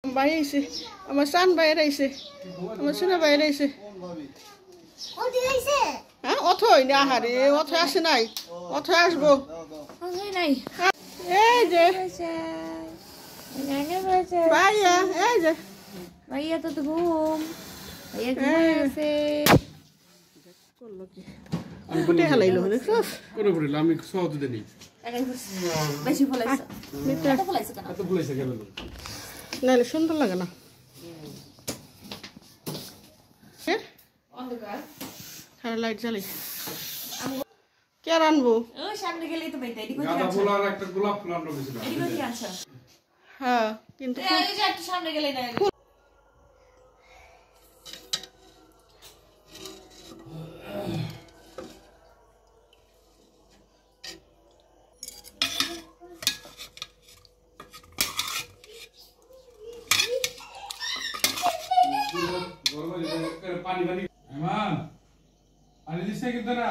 বাইরেছে আমার সান বাইরেছে আমার সোনা বাইরেছে হ্যাঁ অথই না আহারে অথই আসে নাই অথই আসবো নাই এই যে ভাইয়া এই যে ভাইয়া তো ঘুম ভাইয়া ঘুমাইছে করলো কি আমি ফুটে হালাইলো দেখছস করে পড়িল আমি সহজ দেনি বেশি ফলাইছে এত ফলাইছে কেন এত ভুলাইছে কেন নাহলে সুন্দর লাগে না অন্ধকার হ্যাঁ লাইট জ্বালাই কে রানবো ও সামনে গেলেই তো বাইতে এদিকে গাঁদা ফুল আর একটা গোলাপ ফুল আনলো বেশি না এদিকে কি আনছ হ্যাঁ কিন্তু এই যে একটু সামনে গেলেই না পানি পানি এমান পানি দিছে কিন্তু না